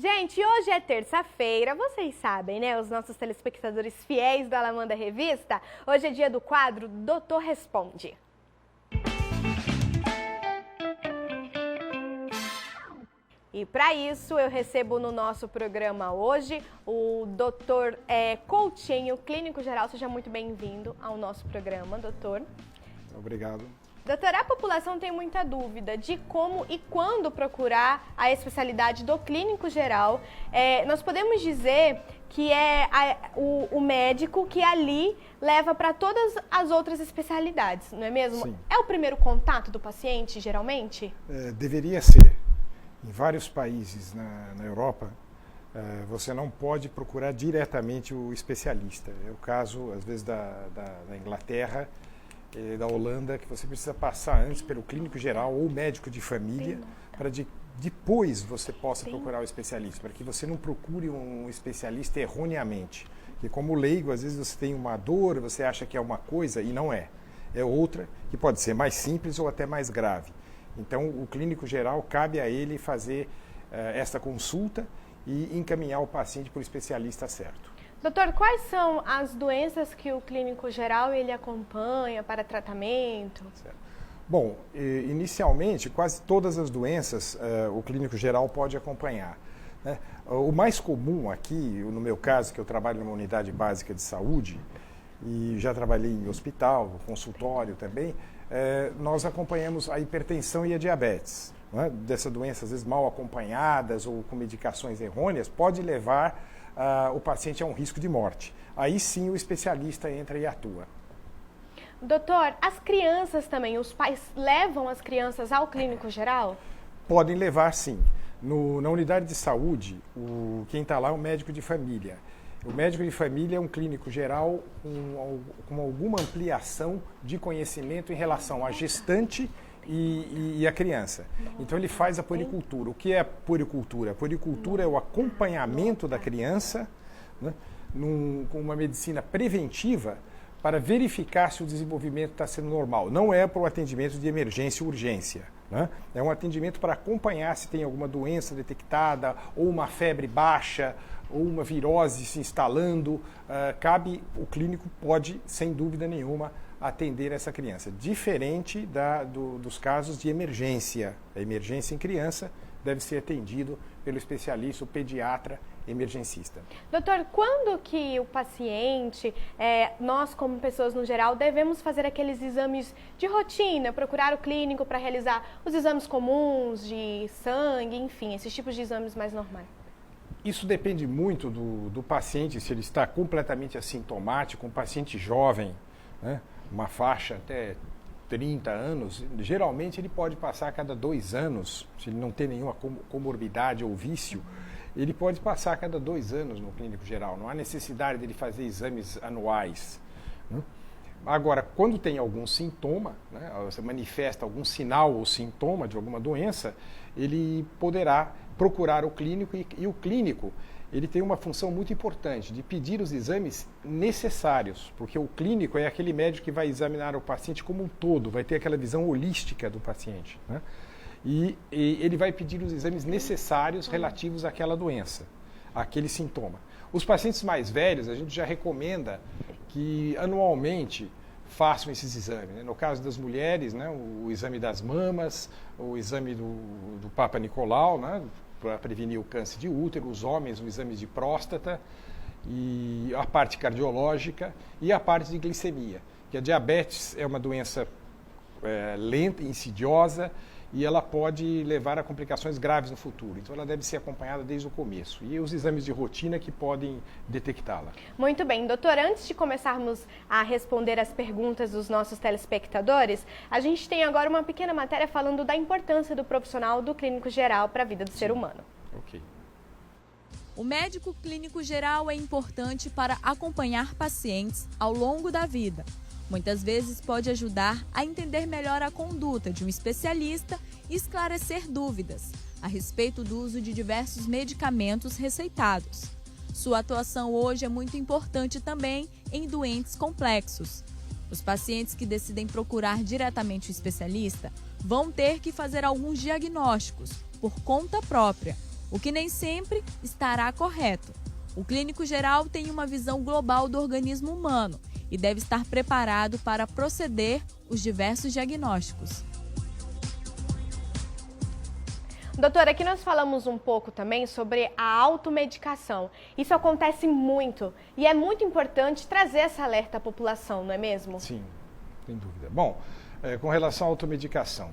Gente, hoje é terça-feira, vocês sabem, né? Os nossos telespectadores fiéis do Alamanda Revista. Hoje é dia do quadro Doutor Responde. E para isso eu recebo no nosso programa hoje o doutor Coutinho, clínico geral. Seja muito bem-vindo ao nosso programa, doutor. Obrigado. Doutor, a população tem muita dúvida de como e quando procurar a especialidade do clínico geral. Nós podemos dizer que é o médico que ali leva para todas as outras especialidades, não é mesmo? Sim. É o primeiro contato do paciente, geralmente? Deveria ser. Em vários países na Europa, você não pode procurar diretamente o especialista. É o caso, às vezes, da Inglaterra, da Holanda, que você precisa passar antes pelo clínico geral ou médico de família para depois você possa procurar o especialista, para que você não procure um especialista erroneamente. Porque como leigo, às vezes você tem uma dor, você acha que é uma coisa e não é. É outra que pode ser mais simples ou até mais grave. Então, o clínico geral, cabe a ele fazer esta consulta e encaminhar o paciente para o especialista certo. Doutor, quais são as doenças que o clínico geral ele acompanha para tratamento? Certo. Bom, inicialmente, quase todas as doenças o clínico geral pode acompanhar, né? O mais comum aqui, no meu caso, que eu trabalho numa unidade básica de saúde, e já trabalhei em hospital, consultório também, nós acompanhamos a hipertensão e a diabetes, né? Dessa doença, às vezes mal acompanhadas ou com medicações errôneas, pode levar o paciente a um risco de morte. Aí sim o especialista entra e atua. Doutor, as crianças também, os pais levam as crianças ao clínico geral? Podem levar sim. Na unidade de saúde, quem está lá é o médico de família. O médico de família é um clínico geral com alguma ampliação de conhecimento em relação à gestante e a criança. Então ele faz a puericultura. O que é a puericultura? A puericultura é o acompanhamento da criança, né, com uma medicina preventiva para verificar se o desenvolvimento está sendo normal. Não é para o atendimento de emergência e urgência, né? É um atendimento para acompanhar se tem alguma doença detectada, ou uma febre baixa, ou uma virose se instalando. O clínico pode, sem dúvida nenhuma, atender essa criança. Diferente dos casos de emergência. A emergência em criança deve ser atendido pelo especialista, o pediatra emergencista. Doutor, quando que o paciente, nós como pessoas no geral, devemos fazer aqueles exames de rotina, procurar o clínico para realizar os exames comuns de sangue, enfim, esses tipos de exames mais normais? Isso depende muito do paciente, se ele está completamente assintomático, um paciente jovem, né? Uma faixa até 30 anos, geralmente ele pode passar a cada 2 anos, se ele não tem nenhuma comorbidade ou vício, ele pode passar a cada 2 anos no clínico geral, não há necessidade dele fazer exames anuais, né? Agora, quando tem algum sintoma, né, você manifesta algum sinal ou sintoma de alguma doença, ele poderá procurar o clínico e o clínico ele tem uma função muito importante de pedir os exames necessários, porque o clínico é aquele médico que vai examinar o paciente como um todo, vai ter aquela visão holística do paciente, né? E ele vai pedir os exames necessários relativos àquela doença, àquele sintoma. Os pacientes mais velhos, a gente já recomenda que anualmente façam esses exames, né? No caso das mulheres, né, o exame das mamas, o exame do Papa Nicolau, né, para prevenir o câncer de útero, os homens, o exame de próstata, e a parte cardiológica e a parte de glicemia. Que a diabetes é uma doença lenta, insidiosa, e ela pode levar a complicações graves no futuro. Então ela deve ser acompanhada desde o começo. E os exames de rotina que podem detectá-la. Muito bem, doutor, antes de começarmos a responder as perguntas dos nossos telespectadores, a gente tem agora uma pequena matéria falando da importância do profissional do clínico geral para a vida do ser humano. Ok. O médico clínico geral é importante para acompanhar pacientes ao longo da vida. Muitas vezes pode ajudar a entender melhor a conduta de um especialista e esclarecer dúvidas a respeito do uso de diversos medicamentos receitados. Sua atuação hoje é muito importante também em doentes complexos. Os pacientes que decidem procurar diretamente o especialista vão ter que fazer alguns diagnósticos por conta própria, o que nem sempre estará correto. O clínico geral tem uma visão global do organismo humano e deve estar preparado para proceder os diversos diagnósticos. Doutora, aqui nós falamos um pouco também sobre a automedicação. Isso acontece muito e é muito importante trazer essa alerta à população, não é mesmo? Sim, sem dúvida. Bom, com relação à automedicação,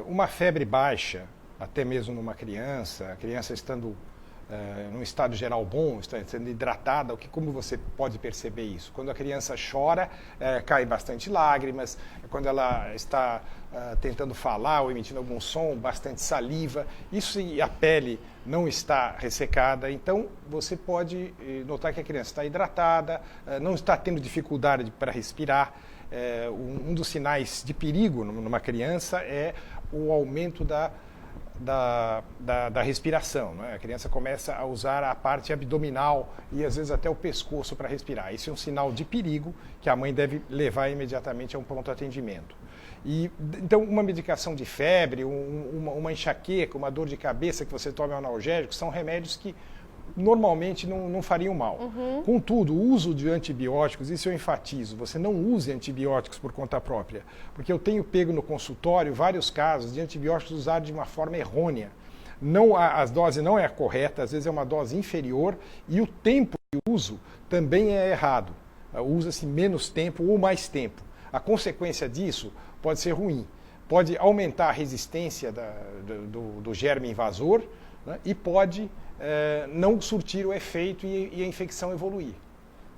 uma febre baixa, até mesmo numa criança, a criança estando num estado geral bom, está sendo hidratada, como você pode perceber isso? Quando a criança chora, cai bastante lágrimas, quando ela está tentando falar ou emitindo algum som, bastante saliva, isso se a pele não está ressecada, então você pode notar que a criança está hidratada, não está tendo dificuldade para respirar. Um dos sinais de perigo numa criança é o aumento da respiração, né? A criança começa a usar a parte abdominal e às vezes até o pescoço para respirar. Isso é um sinal de perigo que a mãe deve levar imediatamente a um pronto atendimento. Então, uma medicação de febre, uma enxaqueca, uma dor de cabeça que você tome analgésico, são remédios que normalmente não fariam mal. Contudo, o uso de antibióticos, isso eu enfatizo, você não use antibióticos por conta própria, porque eu tenho pego no consultório vários casos de antibióticos usados de uma forma errônea. As doses não é a correta, às vezes é uma dose inferior e o tempo de uso também é errado. Usa-se menos tempo ou mais tempo. A consequência disso pode ser ruim. Pode aumentar a resistência do germe invasor, né, e pode não surtir o efeito e a infecção evoluir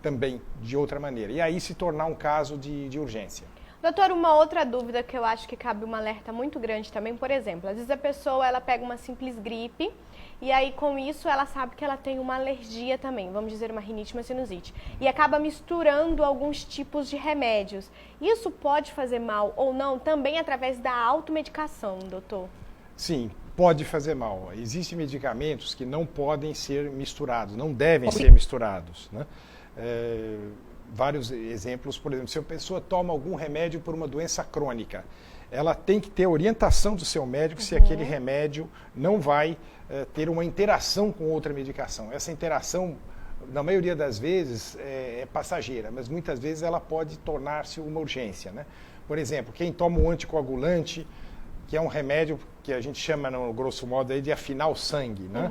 também de outra maneira. E aí se tornar um caso de urgência. Doutor, uma outra dúvida que eu acho que cabe um alerta muito grande também, por exemplo, às vezes a pessoa ela pega uma simples gripe e aí com isso ela sabe que ela tem uma alergia também, vamos dizer uma rinite, uma sinusite, e acaba misturando alguns tipos de remédios. Isso pode fazer mal ou não também através da automedicação, doutor? Sim, pode fazer mal. Existem medicamentos que não podem ser misturados, não devem ser misturados, né? Vários exemplos, por exemplo, se a pessoa toma algum remédio por uma doença crônica, ela tem que ter orientação do seu médico se aquele remédio não vai ter uma interação com outra medicação. Essa interação, na maioria das vezes, é passageira, mas muitas vezes ela pode tornar-se uma urgência, né? Por exemplo, quem toma um anticoagulante, que é um remédio que a gente chama, no grosso modo, aí, de afinar o sangue, né?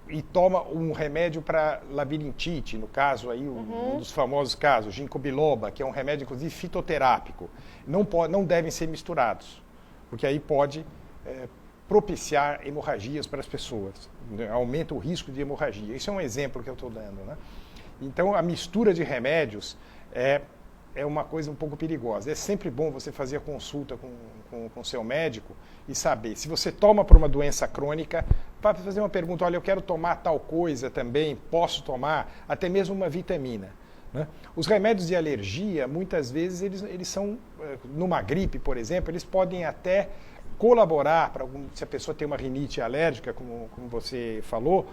E toma um remédio para labirintite, no caso aí, um dos famosos casos, ginkgo biloba, que é um remédio inclusive fitoterápico. Não devem ser misturados, porque aí pode propiciar hemorragias para as pessoas, né? Aumenta o risco de hemorragia. Isso é um exemplo que eu estou dando, né? Então a mistura de remédios é uma coisa um pouco perigosa. É sempre bom você fazer a consulta com o seu médico e saber. Se você toma por uma doença crônica, para fazer uma pergunta, olha, eu quero tomar tal coisa também, posso tomar, até mesmo uma vitamina, né? Os remédios de alergia, muitas vezes, eles são, numa gripe, por exemplo, eles podem até colaborar, se a pessoa tem uma rinite alérgica, como você falou,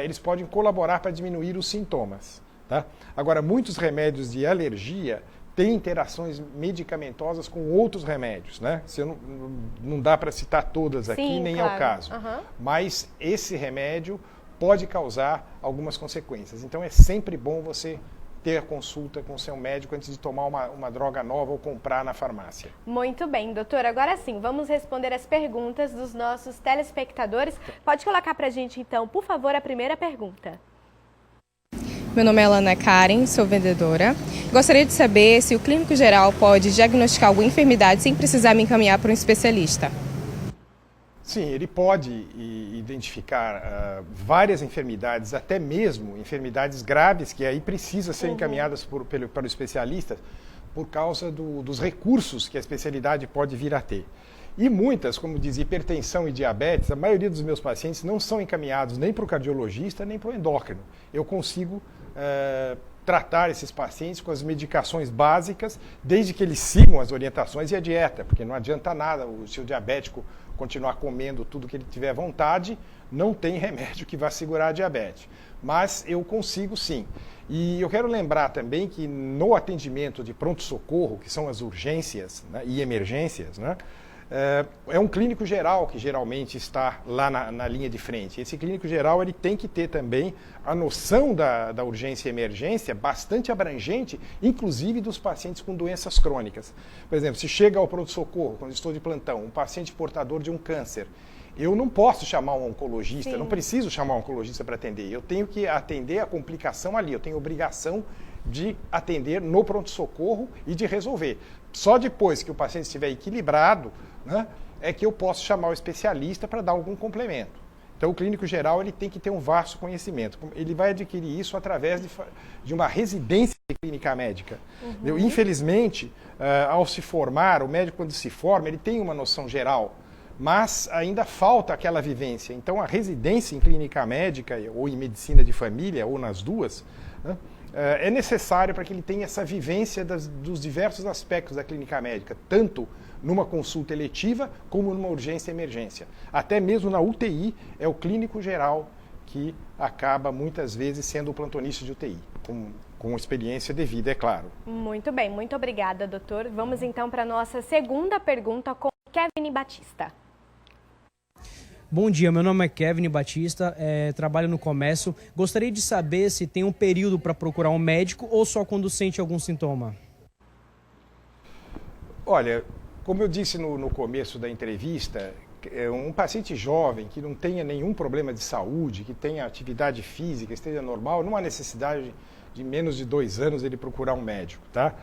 eles podem colaborar para diminuir os sintomas. Tá? Agora, muitos remédios de alergia têm interações medicamentosas com outros remédios, né? Não dá para citar todas aqui, sim, nem claro. é o caso. Mas esse remédio pode causar algumas consequências. Então é sempre bom você ter consulta com o seu médico antes de tomar uma droga nova ou comprar na farmácia. Muito bem, doutor. Agora sim, vamos responder as perguntas dos nossos telespectadores. Pode colocar para a gente, então, por favor, a primeira pergunta. Meu nome é Ana Karen, sou vendedora. Gostaria de saber se o clínico geral pode diagnosticar alguma enfermidade sem precisar me encaminhar para um especialista. Sim, ele pode identificar várias enfermidades, até mesmo enfermidades graves, que aí precisam ser encaminhadas para o especialista por causa dos recursos que a especialidade pode vir a ter. E muitas, como diz, hipertensão e diabetes, a maioria dos meus pacientes não são encaminhados nem para o cardiologista, nem para o endócrino. Eu consigo tratar esses pacientes com as medicações básicas, desde que eles sigam as orientações e a dieta, porque não adianta nada se o diabético continuar comendo tudo que ele tiver vontade, não tem remédio que vá segurar a diabetes. Mas eu consigo sim. E eu quero lembrar também que no atendimento de pronto-socorro, que são as urgências, né, e emergências, né, É um clínico geral que geralmente está lá na linha de frente. Esse clínico geral ele tem que ter também a noção da urgência e emergência bastante abrangente, inclusive dos pacientes com doenças crônicas. Por exemplo, se chega ao pronto-socorro, quando estou de plantão, um paciente portador de um câncer, eu não posso chamar um oncologista, não preciso chamar um oncologista para atender. Eu tenho que atender a complicação ali, eu tenho obrigação de atender no pronto-socorro e de resolver. Só depois que o paciente estiver equilibrado, né, é que eu posso chamar o especialista para dar algum complemento. Então, o clínico geral ele tem que ter um vasto conhecimento. Ele vai adquirir isso através de uma residência de clínica médica. Infelizmente, ao se formar, o médico, quando se forma, ele tem uma noção geral, mas ainda falta aquela vivência. Então, a residência em clínica médica, ou em medicina de família, ou nas duas, né, é necessário para que ele tenha essa vivência dos diversos aspectos da clínica médica, tanto numa consulta eletiva como numa urgência e emergência. Até mesmo na UTI, é o clínico geral que acaba muitas vezes sendo o plantonista de UTI, com experiência devida, é claro. Muito bem, muito obrigada, doutor. Vamos então para a nossa segunda pergunta com Kevin Batista. Bom dia, meu nome é Kevin Batista, trabalho no comércio. Gostaria de saber se tem um período para procurar um médico ou só quando sente algum sintoma? Olha, como eu disse no começo da entrevista, um paciente jovem que não tenha nenhum problema de saúde, que tenha atividade física, esteja normal, não há necessidade de menos de 2 anos ele procurar um médico, tá?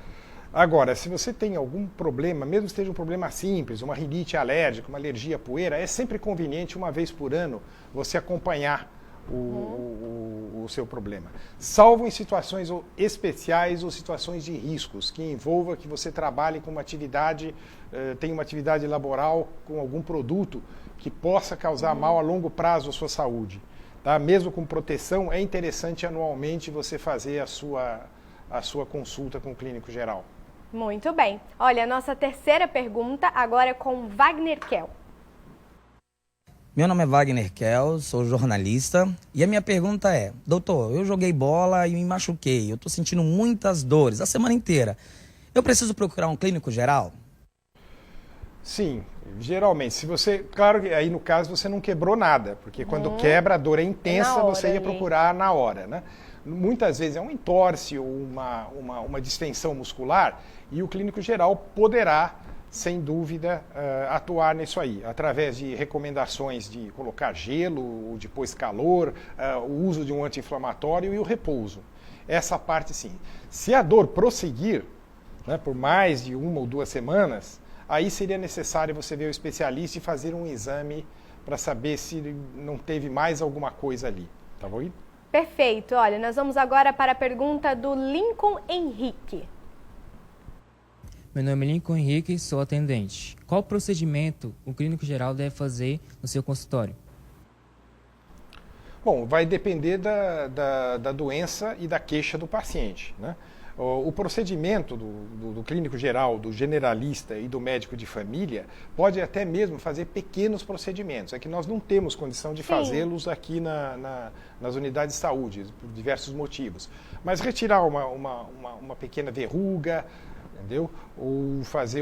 Agora, se você tem algum problema, mesmo que seja um problema simples, uma rinite alérgica, uma alergia à poeira, é sempre conveniente, uma vez por ano, você acompanhar o seu problema. Salvo em situações especiais ou situações de riscos, que envolva que você trabalhe com uma atividade, tenha uma atividade laboral com algum produto que possa causar mal a longo prazo à sua saúde. Tá? Mesmo com proteção, é interessante anualmente você fazer a sua consulta com o clínico geral. Muito bem. Olha, a nossa terceira pergunta agora é com Wagner Kell. Meu nome é Wagner Kell, sou jornalista e a minha pergunta é: doutor, eu joguei bola e me machuquei, eu estou sentindo muitas dores a semana inteira. Eu preciso procurar um clínico geral? Sim, geralmente. Se você, claro que aí no caso você não quebrou nada, porque quando quebra a dor é intensa, você ia procurar na hora, né? Muitas vezes é um entorse ou uma distensão muscular e o clínico geral poderá, sem dúvida, atuar nisso aí, através de recomendações de colocar gelo, ou depois calor, o uso de um anti-inflamatório e o repouso. Essa parte sim. Se a dor prosseguir, né, por mais de 1 ou 2 semanas, aí seria necessário você ver o especialista e fazer um exame para saber se não teve mais alguma coisa ali. Tá bom? Perfeito. Olha, nós vamos agora para a pergunta do Lincoln Henrique. Meu nome é Lincoln Henrique, sou atendente. Qual procedimento o clínico geral deve fazer no seu consultório? Bom, vai depender da doença e da queixa do paciente, né? O procedimento do clínico geral, do generalista e do médico de família pode até mesmo fazer pequenos procedimentos. É que nós não temos condição de fazê-los aqui nas unidades de saúde, por diversos motivos. Mas retirar uma pequena verruga, entendeu? Ou fazer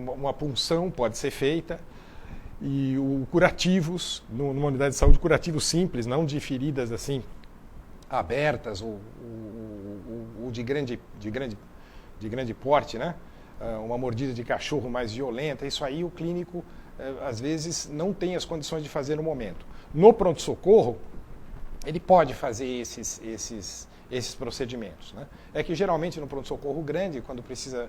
uma punção pode ser feita. E curativos, numa unidade de saúde, curativos simples, não de feridas assim abertas ou de grande porte, né? Uma mordida de cachorro mais violenta, isso aí o clínico às vezes não tem as condições de fazer no momento. No pronto-socorro, ele pode fazer esses procedimentos, né? É que geralmente no pronto-socorro grande, quando precisa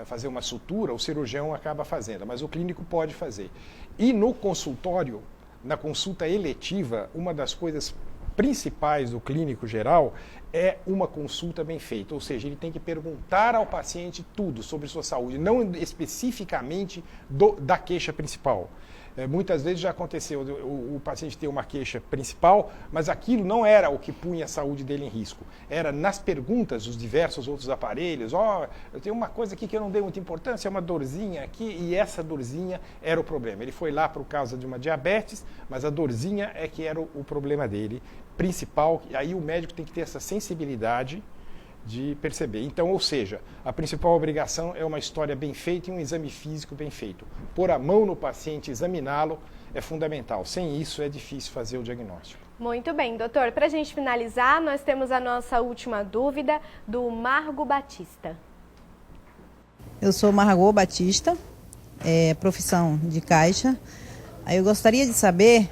fazer uma sutura, o cirurgião acaba fazendo, mas o clínico pode fazer. E no consultório, na consulta eletiva, uma das coisas principais do clínico geral é uma consulta bem feita, ou seja, ele tem que perguntar ao paciente tudo sobre sua saúde, não especificamente da queixa principal. Muitas vezes já aconteceu o paciente ter uma queixa principal, mas aquilo não era o que punha a saúde dele em risco. Era nas perguntas dos diversos outros aparelhos, eu tenho uma coisa aqui que eu não dei muita importância, é uma dorzinha aqui, e essa dorzinha era o problema. Ele foi lá por causa de uma diabetes, mas a dorzinha é que era o problema dele principal, e aí o médico tem que ter essa sensibilidade de perceber. Então, ou seja, a principal obrigação é uma história bem feita e um exame físico bem feito. Pôr a mão no paciente, examiná-lo, é fundamental. Sem isso, é difícil fazer o diagnóstico. Muito bem, doutor. Para a gente finalizar, nós temos a nossa última dúvida do Margo Batista. Eu sou Margot Batista, profissão de caixa. Aí eu gostaria de saber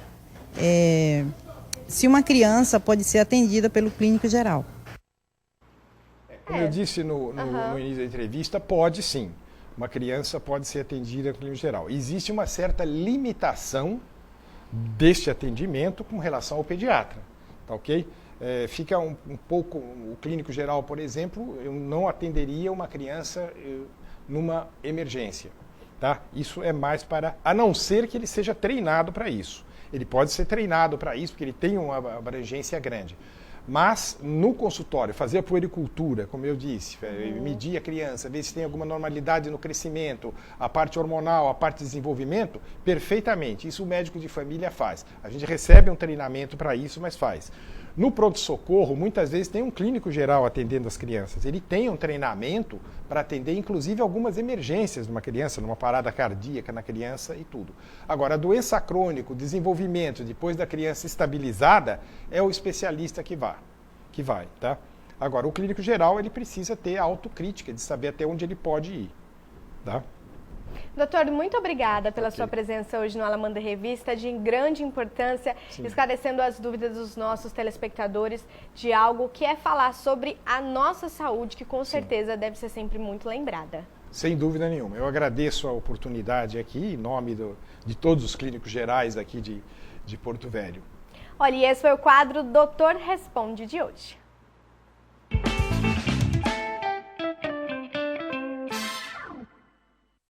se uma criança pode ser atendida pelo clínico geral. Como eu disse no início da entrevista, pode sim. Uma criança pode ser atendida no clínico geral. Existe uma certa limitação deste atendimento com relação ao pediatra, tá ok? Fica um pouco, o clínico geral, por exemplo, eu não atenderia uma criança numa emergência, tá? Isso é mais para, a não ser que ele seja treinado para isso. Ele pode ser treinado para isso, porque ele tem uma abrangência grande. Mas, no consultório, fazer a puericultura, como eu disse, medir a criança, ver se tem alguma normalidade no crescimento, a parte hormonal, a parte de desenvolvimento, perfeitamente. Isso o médico de família faz. A gente recebe um treinamento para isso, mas faz. No pronto-socorro, muitas vezes tem um clínico geral atendendo as crianças. Ele tem um treinamento para atender, inclusive, algumas emergências de uma criança, numa parada cardíaca na criança e tudo. Agora, a doença crônica, o desenvolvimento depois da criança estabilizada, é o especialista que vai, tá? Agora, o clínico geral, ele precisa ter autocrítica de saber até onde ele pode ir, tá? Doutor, muito obrigada pela sua presença hoje no Alamanda Revista, de grande importância, esclarecendo as dúvidas dos nossos telespectadores de algo que é falar sobre a nossa saúde, que com certeza deve ser sempre muito lembrada. Sem dúvida nenhuma. Eu agradeço a oportunidade aqui, em nome de todos os clínicos gerais aqui de Porto Velho. Olha, e esse foi o quadro Doutor Responde de hoje.